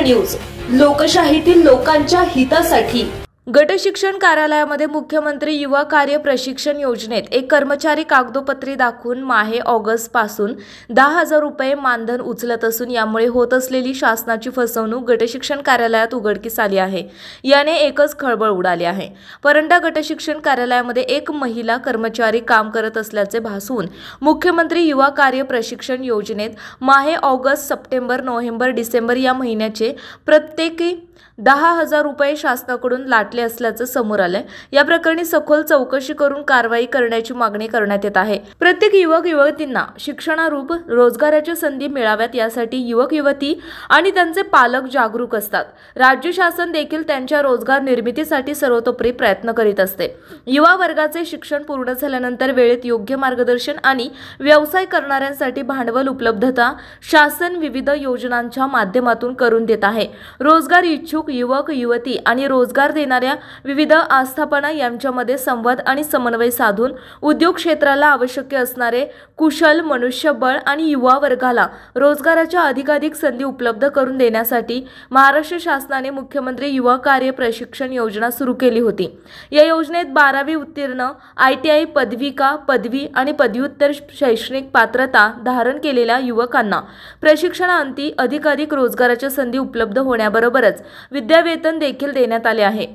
News, लोकशाहीतील लोकांच्या हितासाठी। गट शिक्षण कार्यालयामध्ये मुख्यमंत्री युवा कार्य प्रशिक्षण योजनेत एक कर्मचारी कागदोपत्री दाखवून माहे ऑगस्ट पासून 10,000 रुपये मानधन उचलत असून यामुळे होत असलेली शासनाची फसवणूक गट शिक्षण कार्यालयात उघडकीस आली आहे। याने एकच खळबळ उडाली आहे। परंडा गट शिक्षण कार्यालयामध्ये एक महिला कर्मचारी काम करत असल्याचे भासून मुख्यमंत्री युवा कार्य प्रशिक्षण योजनेत माहे ऑगस्ट, सप्टेंबर, नोव्हेंबर, डिसेंबर या महिन्याचे प्रत्येकी 10,000 रुपये शासनाकडून लाटले असल्याचं समोर आलंय। या प्रकरणी सखोल चौकशी करून कारवाई करण्याची मागणी करण्यात येत आहे। प्रत्येक युवक युवतींना शिक्षणारूप रोजगाराच्या संधी मिळाव्यात यासाठी युवक युवती आणि त्यांचे पालक जागरूक असतात। राज्य शासन देखील त्यांच्या रोजगार निर्मितीसाठी सर्वतोपरी प्रयत्न करीत असते। युवा वर्गाचे शिक्षण पूर्ण झाल्यानंतर वेळेत योग्य मार्गदर्शन आणि व्यवसाय करणाऱ्यांसाठी भांडवल उपलब्धता शासन विविध योजनांच्या माध्यमातून करून देत आहे। रोजगार इच्छुक युवक युवती आणि रोजगार देणाऱ्या विविध आस्थापना यांच्यामध्ये संवाद आणि समन्वय साधून उद्योग क्षेत्राला आवश्यक असणारे कुशल मनुष्यबळ आणि युवा वर्गाला रोजगाराच्या अधिकाधिक संधी उपलब्ध करून देण्यासाठी महाराष्ट्र शासनाने मुख्यमंत्री युवा कार्य प्रशिक्षण योजना सुरू केली होती। या योजनेत 12वी उत्तीर्ण ITI पदविका, पदवी आणि पदव्युत्तर शैक्षणिक पात्रता धारण केलेल्या युवकांना प्रशिक्षणाअंती अधिकाधिक रोजगाराच्या संधी उपलब्ध होण्याबरोबरच विद्यावेतन देखील देण्यात आले आहे।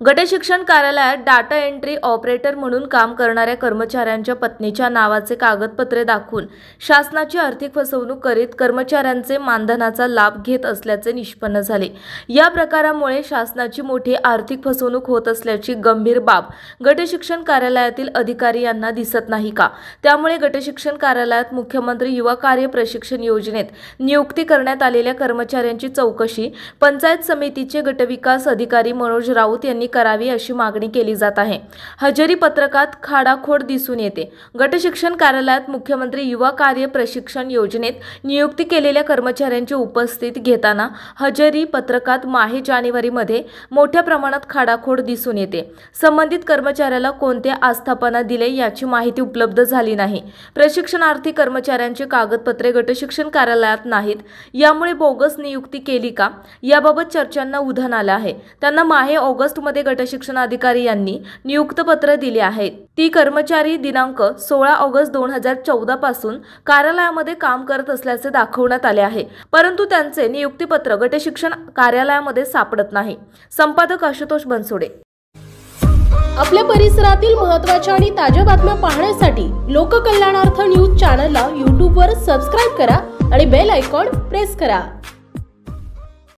गट शिक्षण कार्यालयात डाटा एंट्री ऑपरेटर म्हणून काम करणाऱ्या कर्मचाऱ्यांच्या पत्नीच्या नावाचे कागदपत्रे दाखवून शासनाची आर्थिक फसवणूक करीत कर्मचाऱ्यांचे मानधनाचा लाभ घेत असल्याचे निष्पन्न झाले। या प्रकारामुळे शासनाची मोठी आर्थिक फसवणूक होत असल्याची गंभीर बाब गट शिक्षण कार्यालयातील अधिकारी यांना दिसत नाही का? त्यामुळे गट शिक्षण कार्यालयात मुख्यमंत्री युवा कार्य प्रशिक्षण योजनेत नियुक्ती करण्यात आलेल्या कर्मचाऱ्यांची चौकशी पंचायत समितीचे गटविकास अधिकारी मनोज राऊत यांनी करावी अशी मागणी केली जात आहे। हजेरी पत्रकात खाडाखोड दिसून येते। गट शिक्षण कार्यालयात मुख्यमंत्री युवा कार्य प्रशिक्षण योजनेत नियुक्ती केलेल्या कर्मचाऱ्यांची उपस्थिती घेताना हजेरी पत्रकात माहे जानेवारीमध्ये मोठ्या प्रमाणात खाडाखोड दिसून येते। संबंधित कर्मचाऱ्याला कोणत्या आस्थापना दिले याची माहिती उपलब्ध झाली नाही। प्रशिक्षणार्थी कर्मचाऱ्यांची कागदपत्रे गट शिक्षण कार्यालयात नाहीत। यामुळे बोगस नियुक्ती केली का याबाबत चर्चांना उधाण आलं आहे। त्यांना माहे ऑगस्ट मध्ये गट शिक्षण अधिकारी यांनी नियुक्त पत्र दिले आहेत। ती कर्मचारी दिनांक 16 ऑगस्ट 2014 पासून कार्यालयामध्ये काम करत असल्याचे दाखवण्यात आले आहे, परंतु त्यांचे नियुक्तीपत्र गट शिक्षण कार्यालयामध्ये सापडत नाही। संपादक आशुतोष बनसोडे। आपल्या परिसरातील महत्त्वाच्या आणि ताज्या बातम्या पाहण्यासाठी लोककल्याणार्थ न्यूज चॅनलला YouTube वर सबस्क्राइब करा आणि बेल आयकॉन प्रेस करा।